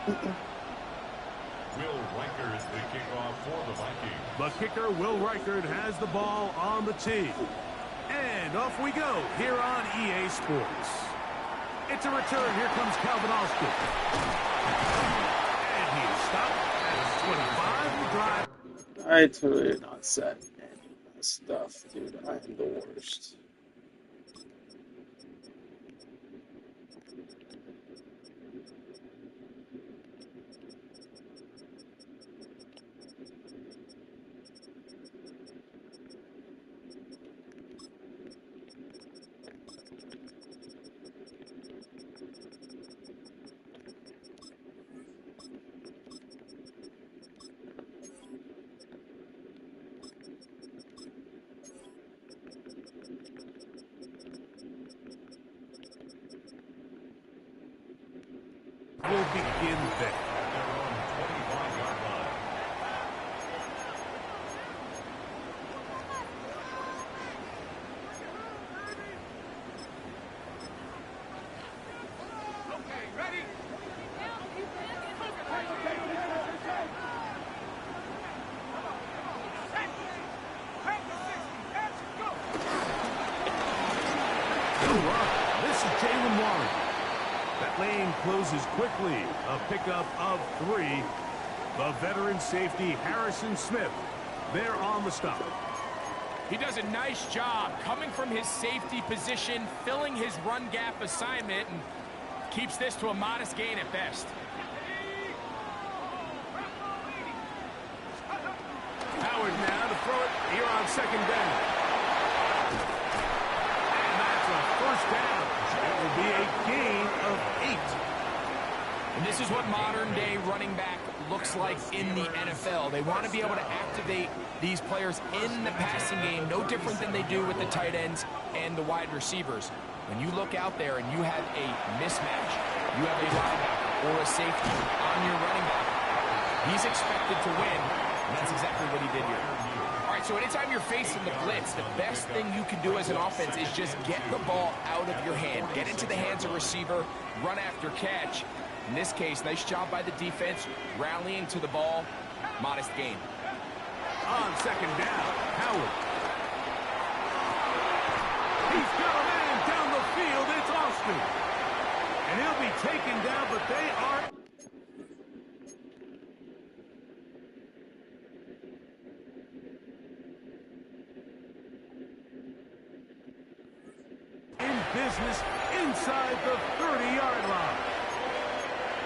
Will Reichert, the kickoff for the Vikings. The kicker, Will Reichert, has the ball on the tee. And off we go here on EA Sports. It's a return. Here comes Calvin Austin. And he is stopped at 25 to drive. I totally did not set any of my stuff, dude. I am the worst. Will begin there. Closes quickly. A pickup of 3. The veteran safety, Harrison Smith, there on the stop. He does a nice job coming from his safety position, filling his run gap assignment, and keeps this to a modest gain at best. Howard now to throw it here on second down. And that's a first down. It will be a gain of 8. And this is what modern-day running back looks like in the NFL. They want to be able to activate these players in the passing game, no different than they do with the tight ends and the wide receivers. When you look out there and you have a mismatch, you have a linebacker or a safety on your running back, he's expected to win, and that's exactly what he did here. All right, so anytime you're facing the blitz, the best thing you can do as an offense is just get the ball out of your hand, get into the hands of receiver, run after catch. In this case, nice job by the defense, rallying to the ball, modest gain. On second down, Howard. He's got a man down the field. It's Austin. And he'll be taken down, but they are in business inside the 30-yard line.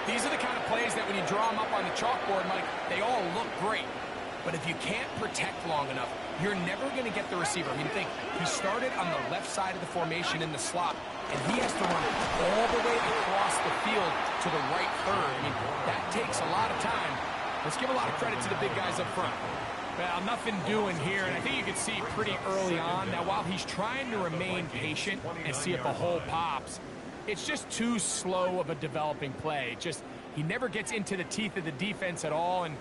These are the kind of plays that when you draw them up on the chalkboard, Mike, they all look great. But if you can't protect long enough, you're never going to get the receiver. I mean, think, he started on the left side of the formation in the slot, and he has to run all the way across the field to the right third. I mean, that takes a lot of time. Let's give a lot of credit to the big guys up front. Well, nothing doing here, and I think you can see pretty early on. Now, while he's trying to remain patient and see if a hole pops, it's just too slow of a developing play. He never gets into the teeth of the defense at all and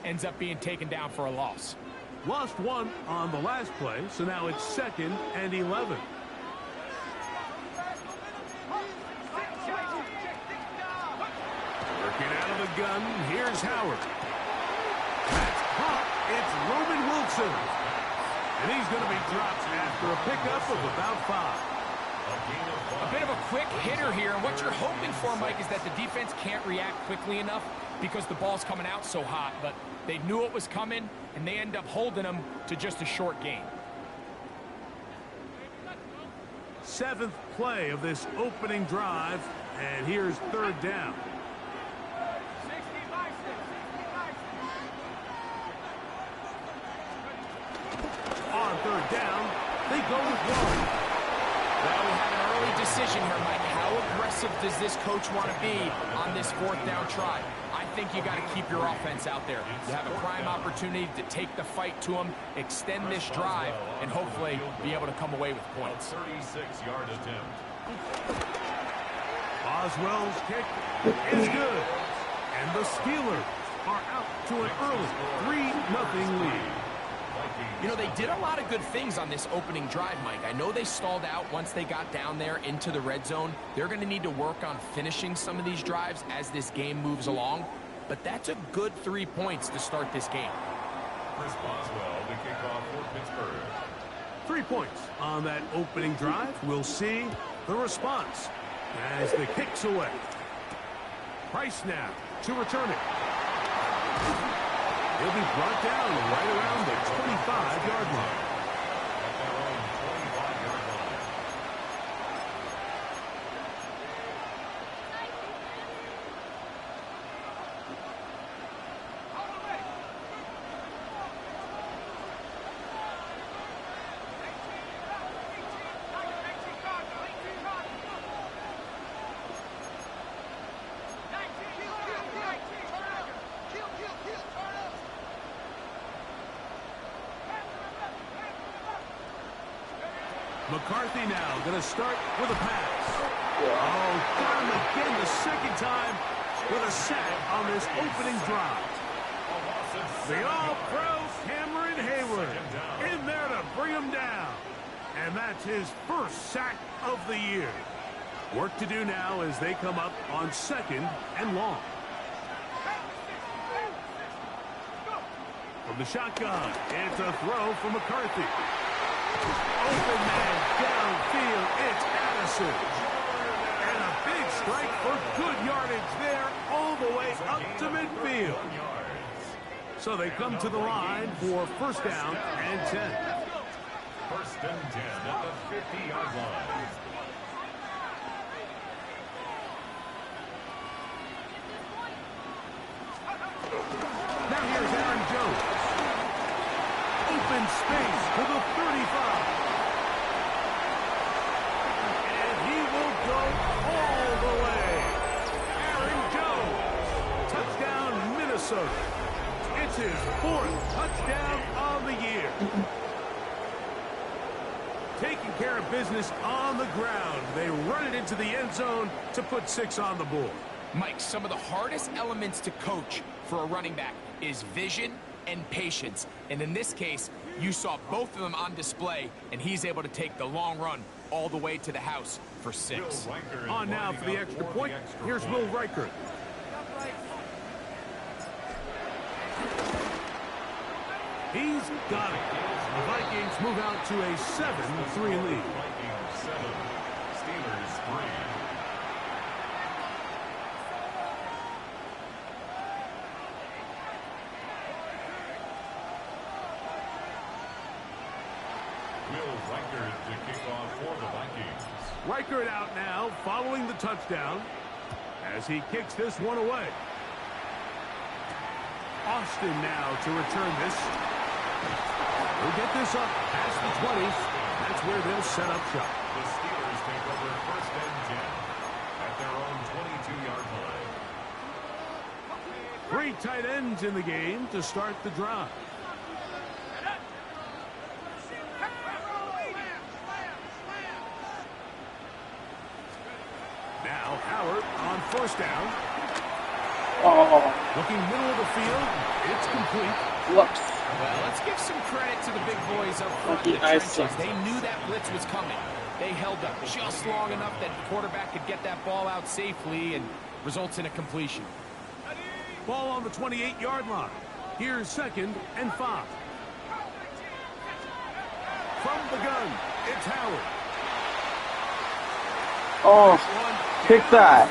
ends up being taken down for a loss. Lost 1 on the last play, so now it's 2nd and 11. Working out of the gun, here's Howard. That's caught. It's Roman Wilson. And he's going to be dropped after a pickup of about 5. A bit of a quick hitter here. And what you're hoping for, Mike, is that the defense can't react quickly enough because the ball's coming out so hot. But they knew it was coming, and they end up holding them to just a short gain. 7th play of this opening drive, and here's 3rd down. On 3rd down, they go with 1. Well, we have an early decision here, Mike. How aggressive does this coach want to be on this 4th down try? I think you got to keep your offense out there. You have a prime opportunity to take the fight to them, extend this drive, and hopefully be able to come away with points. 36-yard attempt. Oswell's kick is good. And the Steelers are out to an early 3-0 lead. You know, they did a lot of good things on this opening drive, Mike. I know they stalled out once they got down there into the red zone. They're going to need to work on finishing some of these drives as this game moves along. But that's a good 3 points to start this game. Chris Boswell, the kickoff for Pittsburgh. 3 points on that opening drive. We'll see the response as the kick's away. Price now to return it. He'll be brought down right around the 25-yard line. At their own 25-yard line. McCarthy now going to start with a pass. Oh, got him again the second time with a sack on this opening drive. The all-pro Cameron Hayward in there to bring him down. And that's his first sack of the year. Work to do now as they come up on 2nd and long. From the shotgun, it's a throw from McCarthy. Open man downfield, it's Addison. And a big strike for good yardage there all the way up to midfield. So they come to the line for 1st down and 10. 1st and 10 at the 50-yard line. Now here's Aaron Jones. Open space to the 35. And he will go all the way. Aaron Jones. Touchdown, Minnesota. It's his 4th touchdown of the year. Taking care of business on the ground. They run it into the end zone to put 6 on the board. Mike, some of the hardest elements to coach for a running back is vision and patience. And in this case, you saw both of them on display, and he's able to take the long run all the way to the house for 6. On now for the extra point. Here's Will Riker. He's got it. The Vikings move out to a 7-3 lead. Vikings 7, Steelers 3. Will Riker to kick off for the Vikings. Reichert out now following the touchdown as he kicks this one away. Austin now to return this. We'll get this up past the 20. That's where they'll set up shop. The Steelers take over 1st and 10 at their own 22-yard line. 3 tight ends in the game to start the drive. Now Howard on 1st down. Oh, Looking middle of the field. It's complete. looks. Well, let's give some credit to the big boys up front in the Lucky trenches. eyesight. They knew that blitz was coming. They held up just long enough that the quarterback could get that ball out safely and results in a completion. Ball on the 28-yard line. Here's 2nd and 5. From the gun, it's Howard. Oh, pick that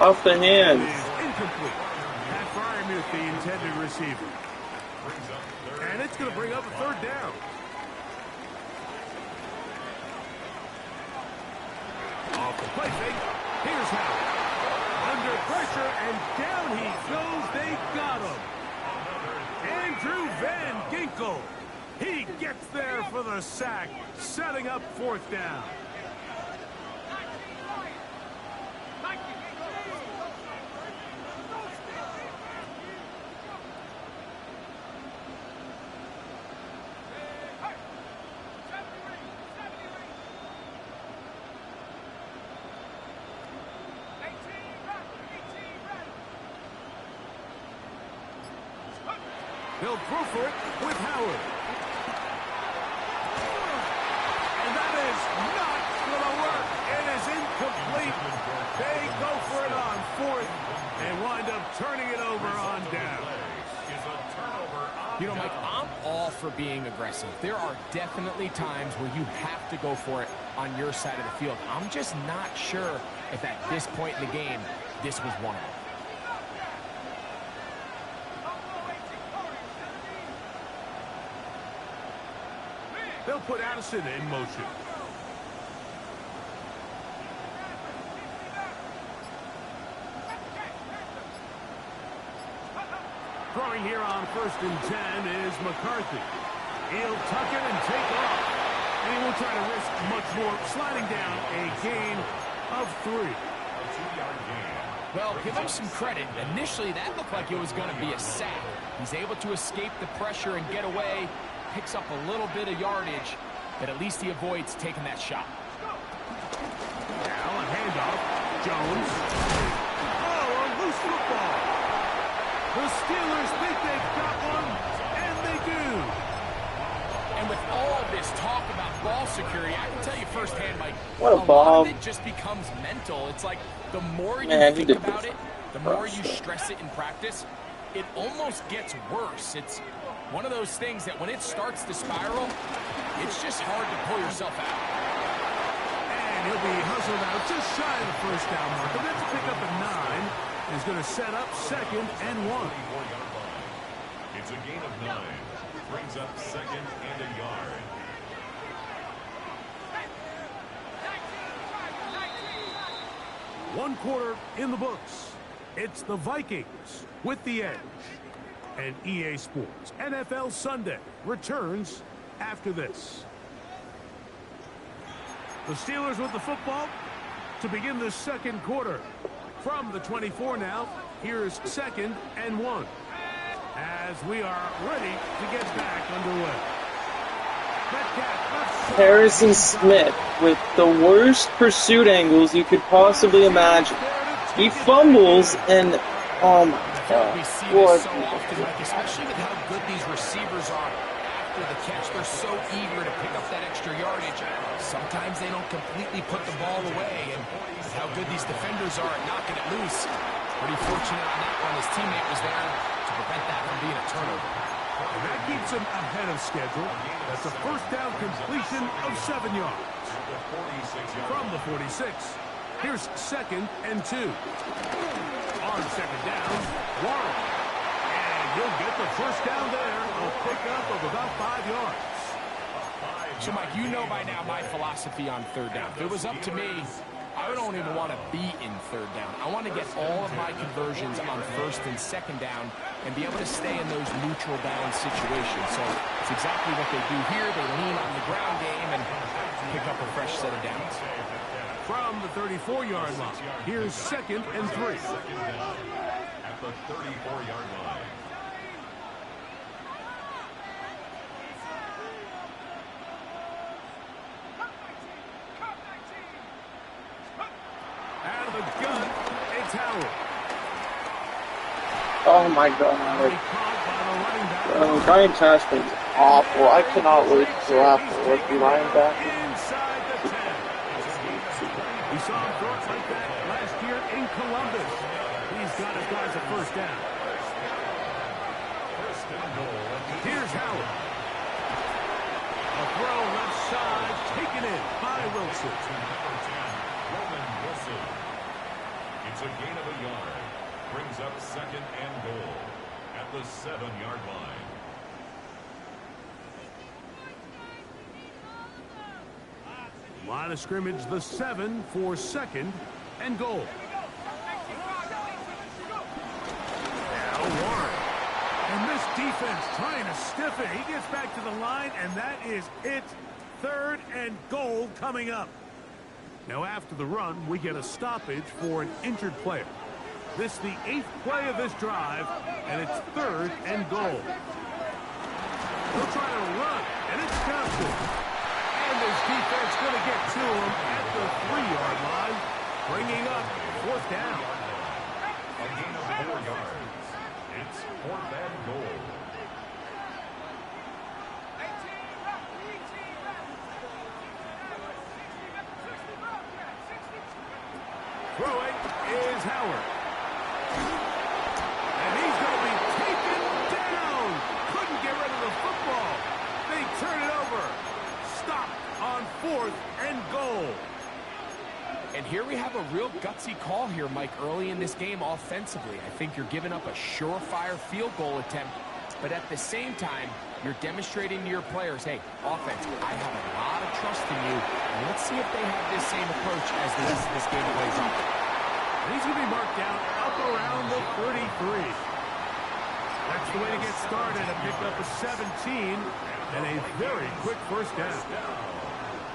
off the hands. Incomplete. Pat Fryermuth, the intended receiver. And it's going to bring up a 3rd down. Off the play fake. Here's Howard. Under pressure, and down he goes. They got him. Andrew Van Ginkel. He gets there for the sack, setting up 4th down. He'll throw for it with Howard. late. They go for it on fourth and wind up turning it over on down. You know, Mike, I'm all for being aggressive. There are definitely times where you have to go for it on your side of the field. I'm just not sure if at this point in the game, this was one of them. They'll put Addison in motion. Throwing here on 1st and 10 is McCarthy. He'll tuck it and take off. And he won't try to risk much more, sliding down a gain of 3. Well, give him some credit. Initially, that looked like it was going to be a sack. He's able to escape the pressure and get away, picks up a little bit of yardage, but at least he avoids taking that shot. Now a handoff. Jones. Oh, a loose football. The Steelers think they've got one, and they do. And with all this talk about ball security, I can tell you firsthand, Mike, What a lot bomb. of it just becomes mental. It's like the more you Man, think about it, the more you stuff. stress it in practice, it almost gets worse. It's one of those things that when it starts to spiral, it's just hard to pull yourself out. And he'll be hustled out just shy of the first down mark. But then to pick up a 9 is going to set up 2nd and 1. It's a gain of 9. Brings up 2nd and a yard. One quarter in the books. It's the Vikings with the edge. And EA Sports NFL Sunday returns after this. The Steelers with the football to begin the 2nd quarter. From the 24 now, here's 2nd and 1. As we are ready to get back underway. Harrison Smith with the worst pursuit angles you could possibly imagine. He fumbles and, oh my God. We see What? this so often, Mike, especially with how good these receivers are after the catch. They're so eager to pick up that extra yardage. Sometimes they don't completely put the ball away, and how good these defenders are at knocking it loose. Pretty fortunate on that one. His teammate was there to prevent that from being a turnover. And that keeps him ahead of schedule. That's a first down completion of 7 yards. From the 46, here's 2nd and 2. On 2nd down, Warren. And he'll get the first down there. A pickup of about 5 yards. So, Mike, you know by now my philosophy on 3rd down. If it was up to me, I don't even want to be in 3rd down. I want to get all of my conversions on 1st and 2nd down and be able to stay in those neutral down situations. So it's exactly what they do here. They lean on the ground game and pick up a fresh set of downs. From the 34-yard line, here's 2nd and 3. At the 34-yard line. Out of the gun, it's Howard. Oh my God. Brian Tashman's awful. I cannot wait to draft a rookie linebacker. Inside the 10. We saw him throw it like that last year in Columbus. He's got his guys a first down. Here's Howard. A throw left side, taken in by Wilson. It's a gain of a yard. Brings up 2nd and goal at the 7-yard line. Line of scrimmage, the 7 for 2nd and goal. Now Warren. And this defense trying to stiff it. He gets back to the line, and that is it. 3rd and goal coming up. Now after the run, we get a stoppage for an injured player. This is the 8th play of this drive, and it's 3rd and goal. They'll try to run, and it's Johnson. And this defense going to get to him at the 3-yard line, bringing up 4th down. A gain of 4 yards. It's 4th and goal. Throwing is Howard. And he's going to be taken down. Couldn't get rid of the football. They turn it over. Stop on 4th and goal. And here we have a real gutsy call here, Mike, early in this game offensively. I think you're giving up a surefire field goal attempt, but at the same time, you're demonstrating to your players, hey, offense, I have a lot of trust in you, and let's see if they have this same approach as the rest of this game plays out. And he's going to be marked down up around the 33. That's the way to get started, a pickup of 17, and a very quick first down.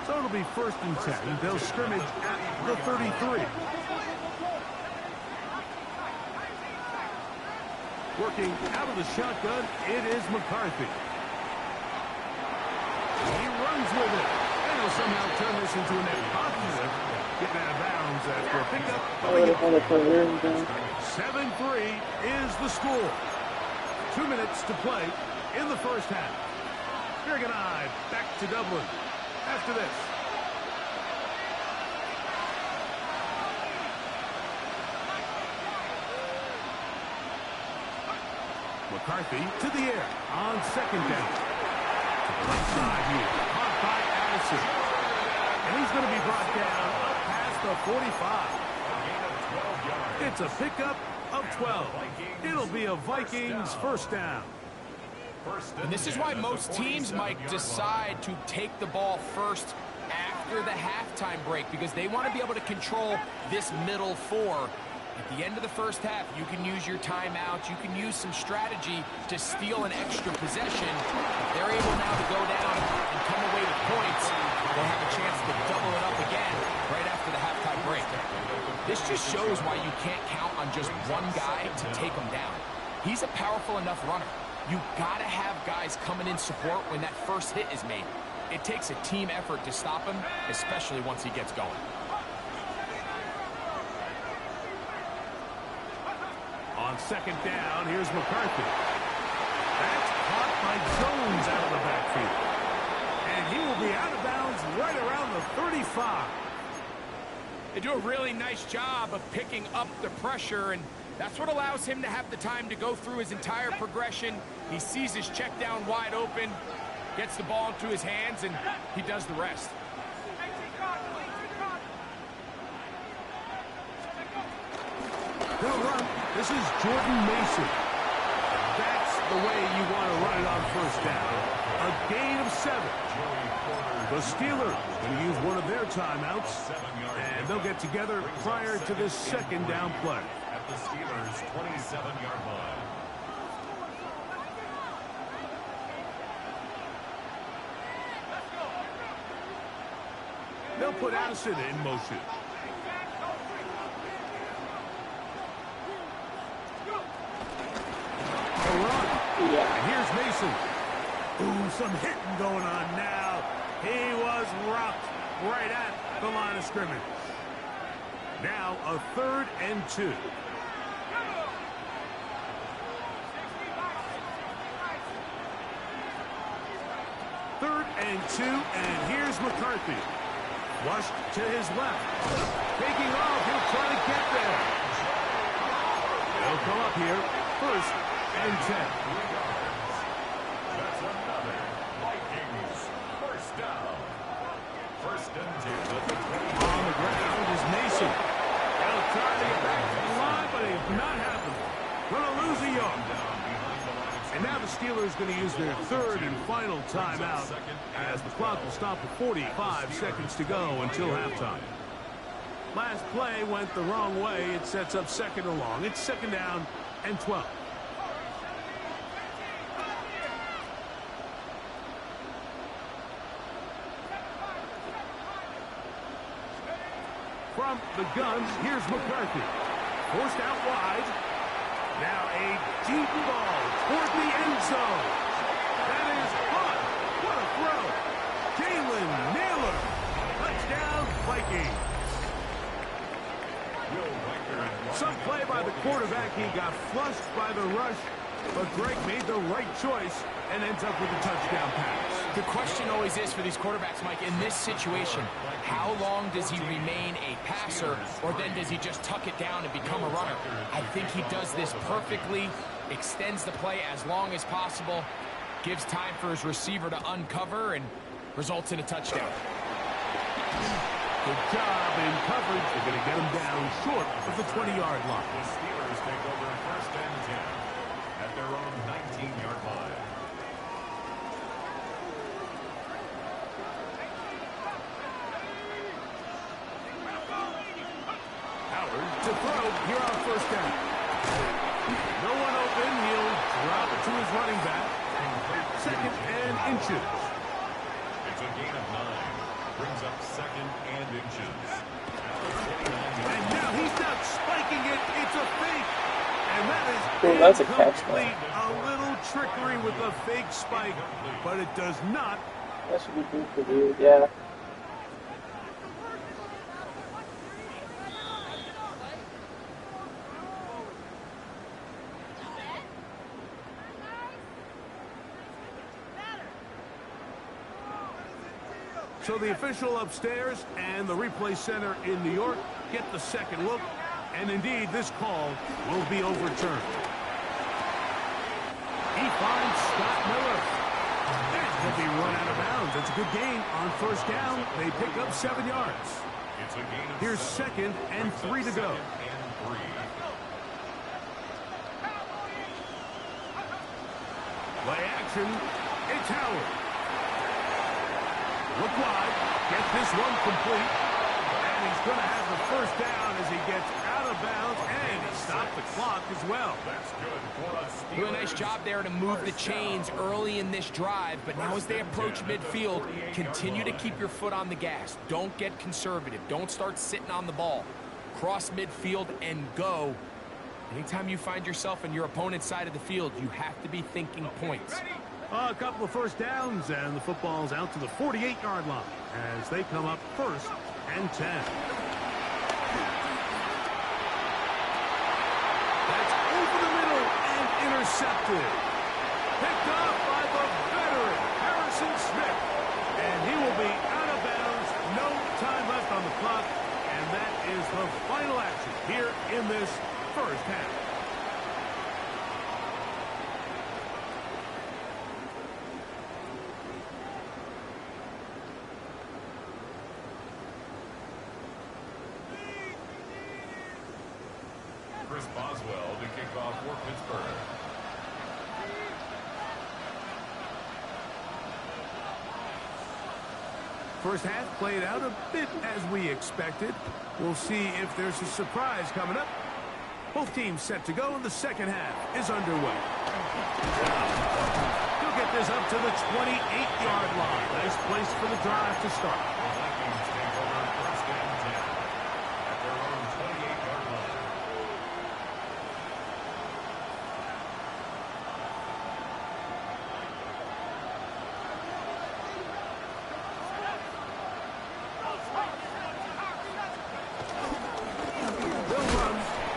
So it'll be 1st and 10. They'll scrimmage at the 33. Working out of the shotgun, it is McCarthy. He runs with it. And he'll somehow turn this into a net positive. Getting out of bounds after a pickup. 7-3 is the score. 2 minutes to play in the first half. Greg and I back to Dublin after this. McCarthy to the air on 2nd down. Left side here, caught by Addison. And he's going to be brought down up past the 45. It's a pickup of 12. It'll be a Vikings first down. And this is why most teams, Mike, decide to take the ball first after the halftime break, because they want to be able to control this middle 4. At the end of the first half, you can use your timeouts. You can use some strategy to steal an extra possession. If they're able now to go down and come away with points, they'll have a chance to double it up again right after the halftime break. This just shows why you can't count on just one guy to take him down. He's a powerful enough runner. You've got to have guys coming in support when that first hit is made. It takes a team effort to stop him, especially once he gets going. On 2nd down, here's McCarthy. That's caught by Jones out of the backfield. And he will be out of bounds right around the 35. They do a really nice job of picking up the pressure, and that's what allows him to have the time to go through his entire progression. He sees his check down wide open, gets the ball into his hands, and he does the rest. They'll run. This is Jordan Mason. That's the way you want to run it on first down. A gain of 7. The Steelers going to use one of their timeouts, and they'll get together prior to this 2nd down play. At the Steelers' 27-yard line. They'll put Addison in motion. And here's Mason. Ooh, some hitting going on now. He was rocked right at the line of scrimmage. Now a 3rd and 2. Third and 2, and here's McCarthy. Flushed to his left. Taking off, he'll try to get there. They'll come up here. 1st and 10. That's another Vikings first down. 1st and 10 at the 20. On the ground is Mason. They'll try to get back to the line, but it's not happening. Going to lose a yard. And now the Steelers going to use their 3rd and final timeout as the clock will stop with 45 seconds to go until halftime. Last play went the wrong way. It sets up 2nd and long. It's 2nd down and 12. From the guns, here's McCarthy. Forced out wide. Now a deep ball toward the end zone. That is hot. What a throw. Jalen Naylor. Touchdown, Vikings. Some play by the quarterback. He got flushed by the rush, but Greg made the right choice and ends up with a touchdown pass. The question always is for these quarterbacks, Mike, in this situation, how long does he remain a passer, or then does he just tuck it down and become a runner? I think he does this perfectly, extends the play as long as possible, gives time for his receiver to uncover, and results in a touchdown. Good job in coverage. They're going to get him down short of the 20-yard line. The Steelers take over 1st and 10 at their own 19-yard line. Howard to throw here on 1st down. No one open. He'll drop it to his running back. 2nd and inches. It's a gain of 9. Brings up 2nd and inches. And now he's not spiking it. It's a fake. And that is that's a catch, incomplete. A little trickery with a fake spike, but it does not. That should be good for you, yeah. So the official upstairs and the replay center in New York get the second look, and indeed this call will be overturned. He finds Scott Miller. And he'll be run out of bounds. It's a good gain on 1st down. They pick up 7 yards. It's a gain of Here's 7. 2nd and 3 to go. And 3. Play action. It's Howard. Look wide, get this one complete, and he's going to have the 1st down as he gets out of bounds, and he stopped the clock as well. That's good for us. Doing a nice job there to move the chains early in this drive, but now as they approach midfield, continue to keep your foot on the gas. Don't get conservative. Don't start sitting on the ball. Cross midfield and go. Anytime you find yourself on your opponent's side of the field, you have to be thinking points. A couple of 1st downs, and the football's out to the 48-yard line as they come up 1st and 10. That's over the middle and intercepted. Picked off by the veteran, Harrison Smith. And he will be out of bounds. No time left on the clock. And that is the final action here in this 1st half. Chris Boswell to kick off for Pittsburgh. First half played out a bit as we expected. We'll see if there's a surprise coming up. Both teams set to go, and the second half is underway. He'll get this up to the 28-yard line. Nice place for the drive to start. The Vikings take over 1st and 10 at their own 28-yard line. They'll run.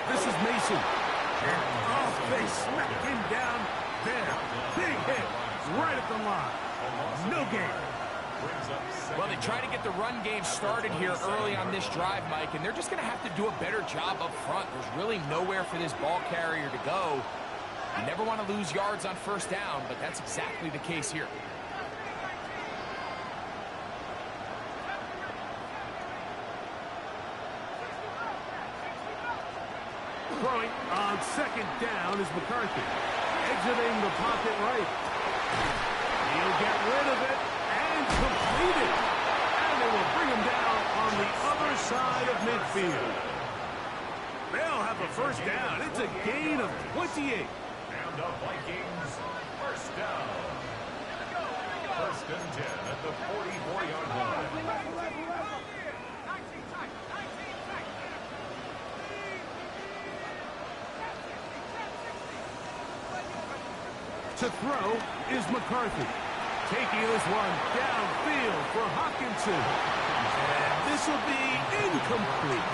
This is Mason. Oh, they smack him down there. Big hit right at the line. No gain. Well, they try to get the run game started here early on this drive, Mike, and they're just going to have to do a better job up front. There's really nowhere for this ball carrier to go. You never want to lose yards on 1st down, but that's exactly the case here. Throwing on 2nd down is McCarthy. Exiting the pocket right. He'll get rid of it and complete it. And they will bring him down on the other side of midfield. They'll have a 1st down. It's a gain of 28. And the Vikings 1st down. 1st and 10 at the 44-yard line. To throw is McCarthy. Taking this one downfield for Hockenson. And this will be incomplete.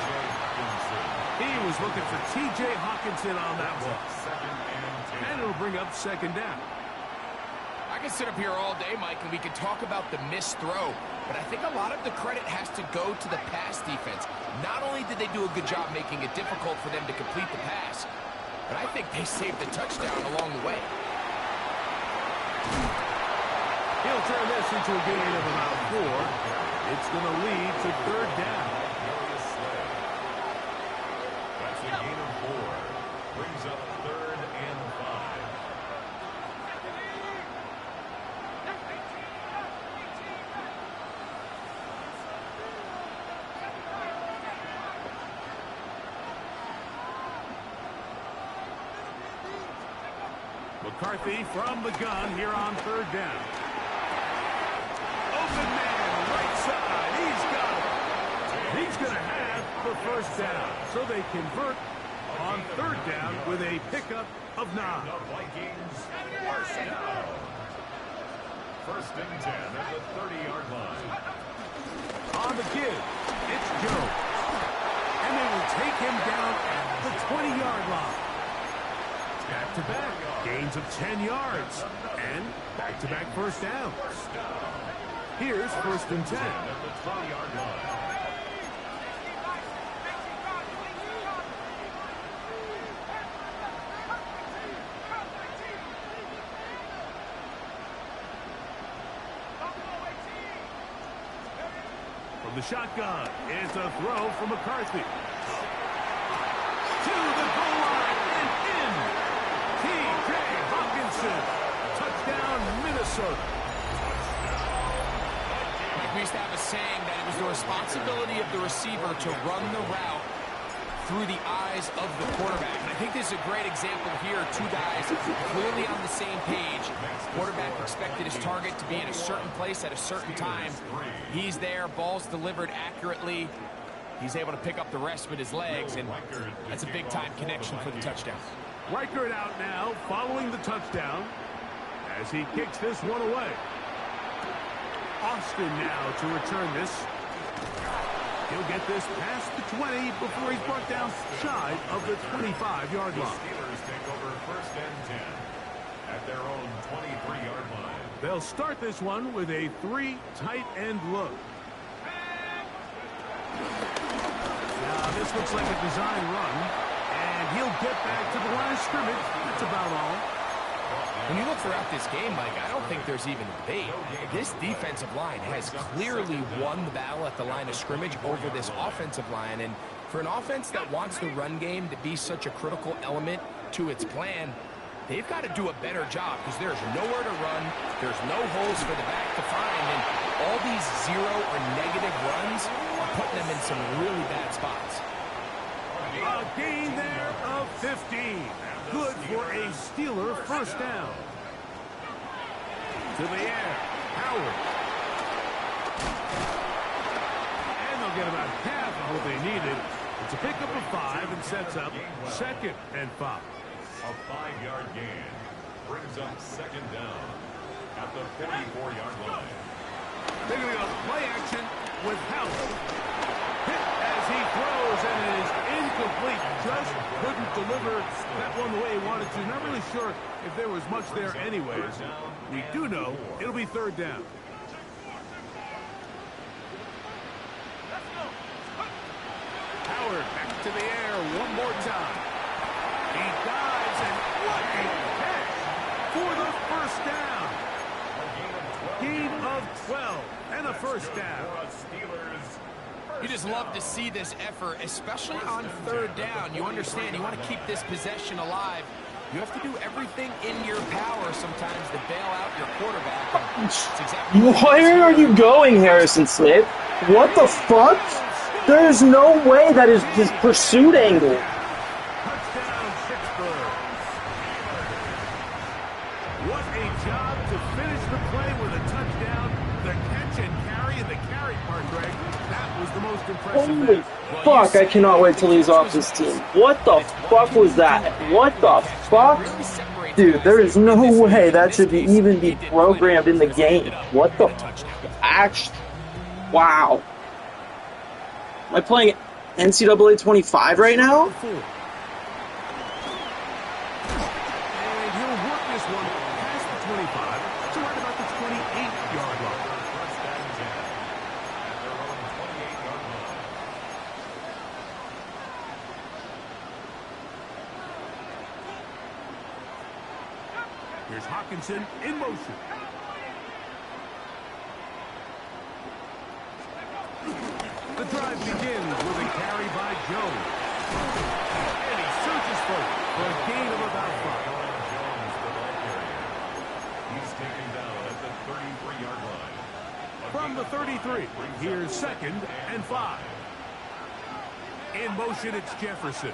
He was looking for T.J. Hockenson on that one. And it'll bring up 2nd down. I could sit up here all day, Mike, and we could talk about the missed throw, but I think a lot of the credit has to go to the pass defense. Not only did they do a good job making it difficult for them to complete the pass, but I think they saved the touchdown along the way. He'll turn this into a gain of about 4. It's going to lead to third down. That's a gain of 4. Brings up 3rd and 5. McCarthy from the gun here on third down. Open man, right side. He's got it. He's going to have the first down. So they convert on third down with a pickup of 9. The Vikings first down. 1st and 10 at the 30-yard line. On the give, it's Joe. And they will take him down at the 20-yard line. Back-to-back gains of 10 yards. And back-to-back first downs. Here's 1st and 10. At the 20-yard line. From the shotgun, it's a throw from McCarthy. To the goal line and in. T.J. Hawkinson. Touchdown, Minnesota. Like we used to have a saying that it was the responsibility of the receiver to run the route through the eyes of the quarterback. And I think this is a great example here. 2 guys clearly on the same page. Quarterback expected his target to be in a certain place at a certain time. He's there, ball's delivered accurately. He's able to pick up the rest with his legs, and that's a big-time connection for the touchdown. Reichert out now, following the touchdown, as he kicks this one away. Austin now to return this. He'll get this past the 20 before he's brought down shy of the 25-yard The line. Steelers take over 1st and 10 at their own 23-yard line. They'll start this one with a 3 tight end look. Now this looks like a design run, and he'll get back to the line of scrimmage. That's about all. When you look throughout this game, Mike, I don't think there's even a debate. This defensive line has clearly won the battle at the line of scrimmage over this offensive line. And for an offense that wants the run game to be such a critical element to its plan, they've got to do a better job because there's nowhere to run. There's no holes for the back to find. And all these 0 or negative runs are putting them in some really bad spots. A gain there of 15. Good for a Steeler first down. To the air, Howard. And they'll get about half of what they needed. It's a pickup of 5 and sets up 2nd and 5. A 5-yard gain brings up 2nd down at the 44-yard line. They're going to go play action with Howard. Hit as he throws, and it is incomplete. Just couldn't deliver that one the way he wanted to. Not really sure if there was much there anyways. We do know it'll be 3rd down. Howard back to the air one more time. He dives, and what a catch for the first down. Gain of 12 and a first down. You just love to see this effort, especially on 3rd down. You understand, you want to keep this possession alive. You have to do everything in your power sometimes to bail out your quarterback. Exactly Where are you going, Harrison Smith? What the fuck? There's no way that is his pursuit angle. Touchdown, Pittsburgh. What a job to finish the play with a touchdown. The catch and carry, and the carry part, Greg, that was the most impressive. Holy fuck, I cannot wait till he's off this team. What the fuck was that? What the fuck? Dude, there is no way that should even be programmed in the game. What the actually? Wow. Am I playing NCAA 25 right now? And he'll work this one past the 25 to right about the 28-yard line. First and 10 at their own 28-yard line. Here's Hawkinson in motion. The drive begins with a carry by Jones. And he searches for a gain of about 5. Jones, the ball carrier. He's taken down at the 33-yard line. From the 33, here's 2nd and 5. In motion, it's Jefferson.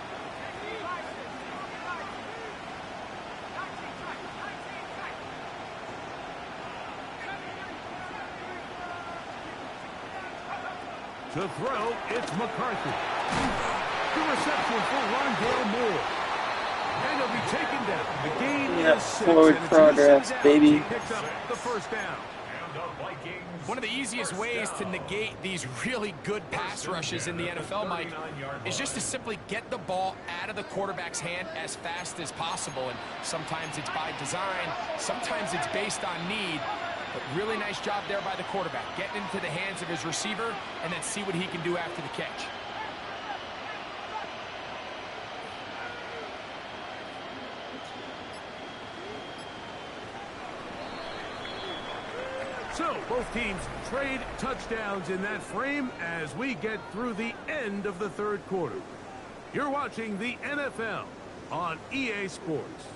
To throw, it's McCarthy. The reception for Rondale Moore. And he'll be taken down. The gain Yeah, is 6. forward and it's progress, inside out. baby. He picks up the first down. And the Vikings. One of the easiest ways to negate these really good pass rushes in the NFL, Mike, is just to simply get the ball out of the quarterback's hand as fast as possible. And sometimes it's by design, sometimes it's based on need. But really nice job there by the quarterback, getting into the hands of his receiver and then see what he can do after the catch. So, both teams trade touchdowns in that frame as we get through the end of the third quarter. You're watching the NFL on EA Sports.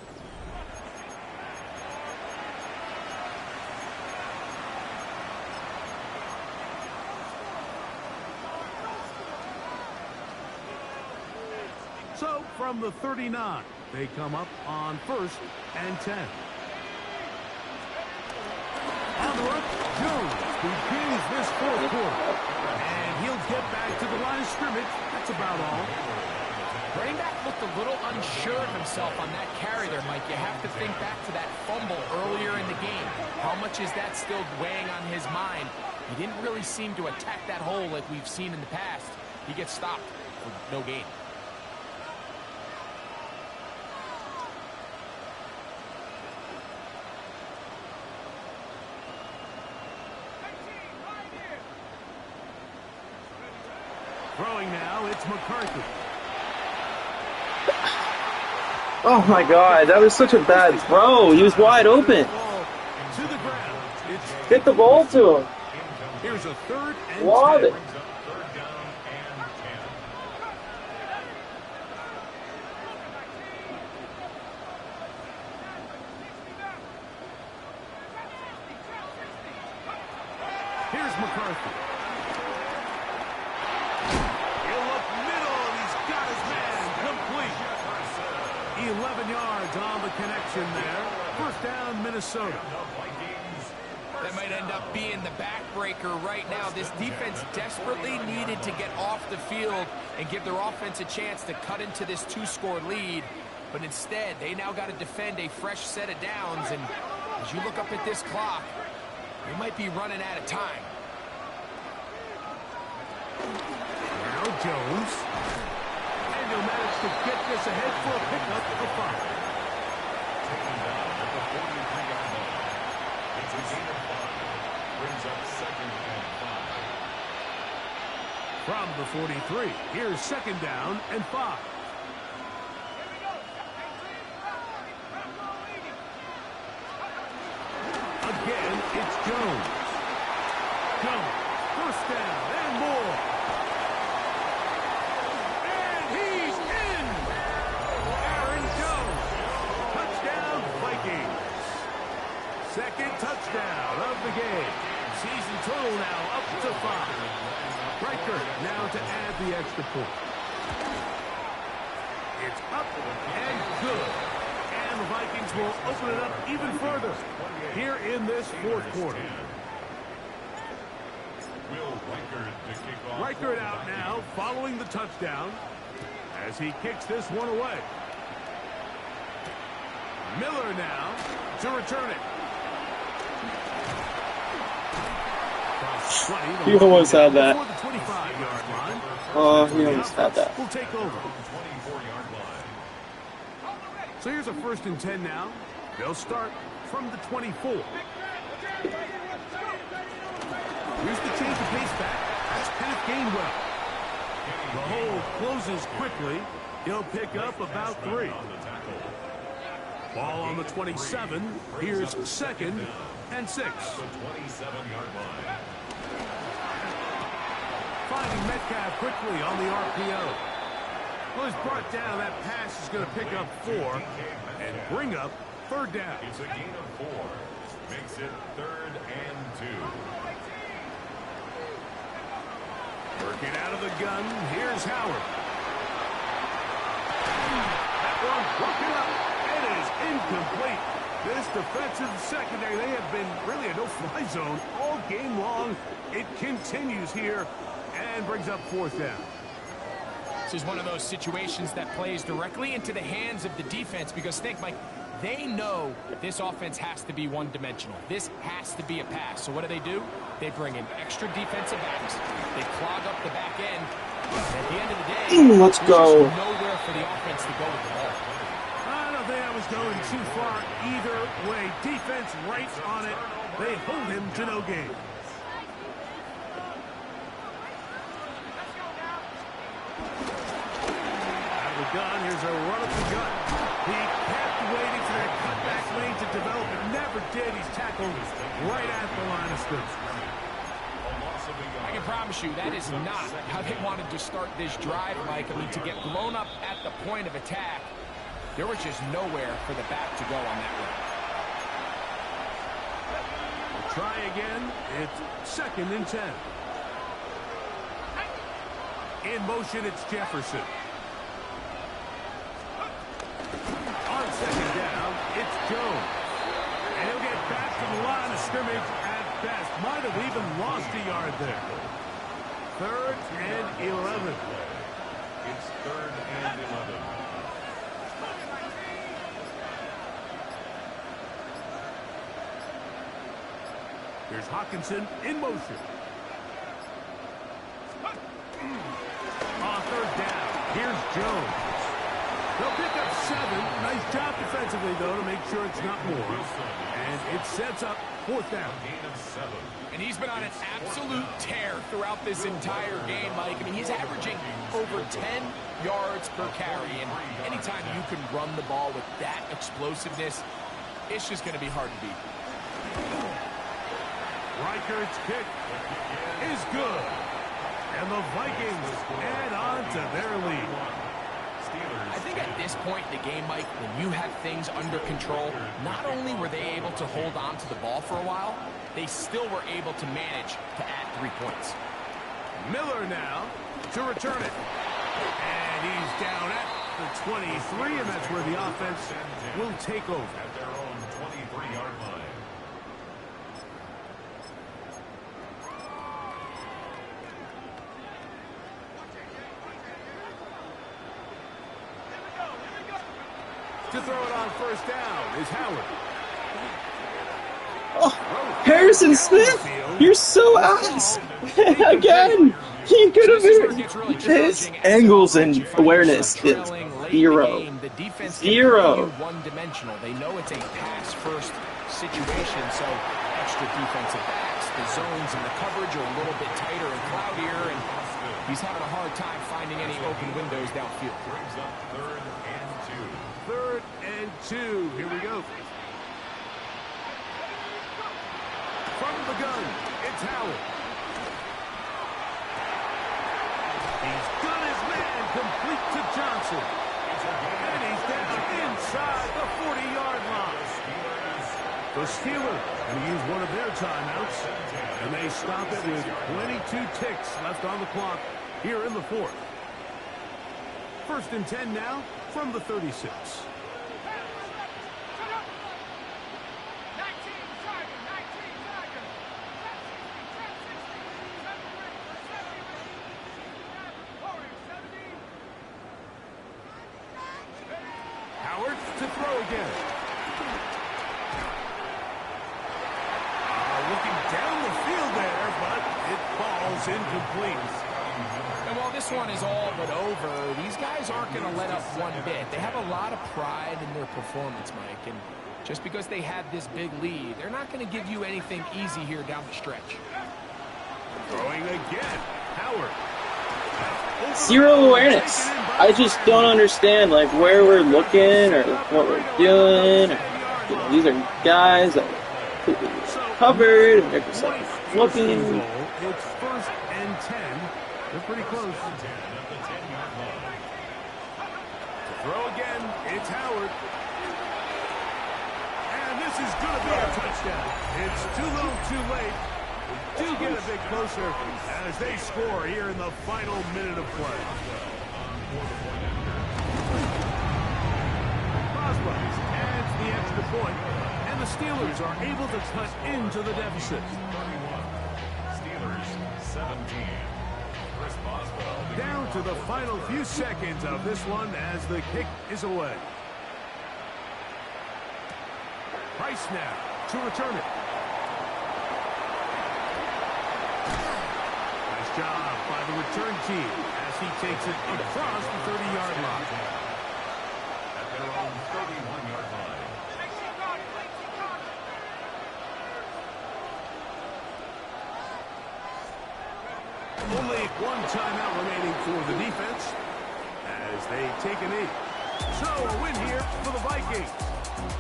So, from the 39, they come up on 1st and 10. On the run, Jones begins this fourth quarter. And he'll get back to the line of scrimmage. That's about all. Running back looked a little unsure of himself on that carry there, Mike. You have to think back to that fumble earlier in the game. How much is that still weighing on his mind? He didn't really seem to attack that hole like we've seen in the past. He gets stopped for no gain. Throwing now, it's McCarthy. Oh my God, that was such a bad throw. He was wide open. To the ground. It's Get the ball to him. Here's a 3rd and Lob 10. it. Third down and 10. Here's McCarthy. He'll look middle, and he's got his man complete. 11 yards on the connection there. First down, Minnesota. That might end up being the backbreaker right now. This defense desperately needed to get off the field and give their offense a chance to cut into this 2-score lead. But instead, they now got to defend a fresh set of downs. And as you look up at this clock, they might be running out of time. Now Jones. And he'll manage to get this ahead for a pickup of 5. Taken down at the 43-yard line. It's a gain of 5. Brings up 2nd and 5. From the 43, here's 2nd down and 5. Again, it's Jones. Jones, first down and more. And he's in. Aaron Jones. Touchdown, Vikings. 2nd touchdown of the game. Season total now up to 5. Riker now to add the extra point. It's up and good. And the Vikings will open it up even further here in this fourth quarter. Will Reichard to kick off. Reichard out now following the touchdown as he kicks this one away. Miller now to return it. He almost had that. Before the 25-yard line. Oh, he almost had that. Will take over. 24-yard line. So here's a 1st and 10 now. They'll start from the 24. Here's the change of pace back. That's Kenneth Gainwell. The hole closes quickly. He'll pick up about 3. Ball on the 27. Here's 2nd and 6. Finding Metcalf quickly on the RPO. Well, he's brought down. That pass is going to pick up 4 and bring up 3rd down. It's a gain of 4. Makes it 3rd and 2. Working out of the gun. Here's Howard. That one broken up. It is incomplete. This defensive secondary, they have been really a no-fly zone all game long. It continues here and brings up 4th down. This is one of those situations that plays directly into the hands of the defense because, think, Mike, they know this offense has to be one-dimensional. This has to be a pass. So what do? They bring in extra defensive backs. They clog up the back end. At the end of the day, Let's go. There's nowhere for the offense to go with the ball. I don't think I was going too far either way. Defense right on it. They hold him to no gain. Out of the gun, here's a run at the gut. He kept waiting for that cutback lane to develop. It never did. He's tackled right at the line of scrimmage. I can promise you that is not how they wanted to start this drive, Mike. I mean, to get blown up at the point of attack, there was just nowhere for the back to go on that run. We'll try again. It's 2nd and 10. In motion, it's Jefferson. On 2nd down, it's Jones. And he'll get back to the line of scrimmage at best. Might have even lost a yard there. 3rd and 11. It's 3rd and 11. Here's Hawkinson in motion. On 3rd down, here's Jones. They'll pick up 7. Nice job defensively, though, to make sure it's not more. And it sets up 4th down. Gain of 7. And he's been on an absolute tear throughout this entire game, Mike. I mean, he's averaging over 10 yards per carry. And anytime you can run the ball with that explosiveness, it's just going to be hard to beat. Reichard's kick is good. And the Vikings add on to their lead. I think at this point in the game, Mike, when you have things under control, not only were they able to hold on to the ball for a while, they still were able to manage to add 3 points. Miller now to return it. And he's down at the 23, and that's where the offense will take over. At their own 23-yard line. To throw it on 1st down is Howard. Oh, Harrison Smith, you're so ass. Again, he could have been. His angles and awareness is 0. The defense 0. One-dimensional. They know it's a pass-first situation, so extra defensive backs, the zones and the coverage are a little bit tighter and cloudier, and he's having a hard time finding any open windows downfield. Brings up 3rd and 2. 3rd and 2. Here we go. From the gun, it's Howard. He's got his man complete to Johnson. And he's down inside the 40-yard line. The Steelers going to use one of their timeouts. And they stop it with 22 ticks left on the clock here in the 4th. 1st and 10 now from the 36. Howard to throw again. Looking down the field there, but it falls incomplete. And while this this one is all but over, these guys aren't going to let up one bit. They have a lot of pride in their performance, Mike, and just because they had this big lead, they're not going to give you anything easy here down the stretch. Throwing again. Howard. Zero awareness. I just don't understand, like, where we're looking or what we're doing. Or, you know, these are guys that are completely covered, and they're just like looking. It's 1st and 10. They're pretty close. To throw again, it's Howard. And this is going to be a touchdown. It's too little, too late. We do get a bit closer as they score here in the final minute of play. Boswell adds the extra point, and the Steelers are able to cut into the deficit. Steelers 17. Chris Boswell. Down to the final few seconds of this one as the kick is away. Price now to return it. Nice job by the return team as he takes it across the 30-yard line. At their own 31-yard line. Only one timeout remaining for the defense as they take a knee. So a win here for the Vikings.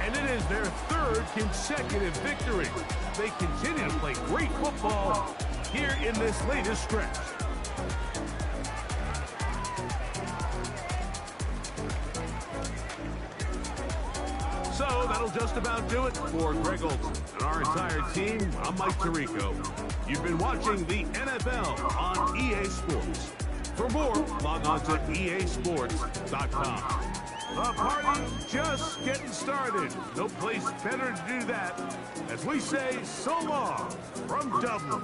And it is their 3rd consecutive victory. They continue to play great football here in this latest stretch. So that'll just about do it for Greg Olson and our entire team. I'm Mike Tirico. You've been watching the NFL on EA Sports. For more, log on to easports.com. The party's just getting started. No place better to do that as we say so long from Dublin.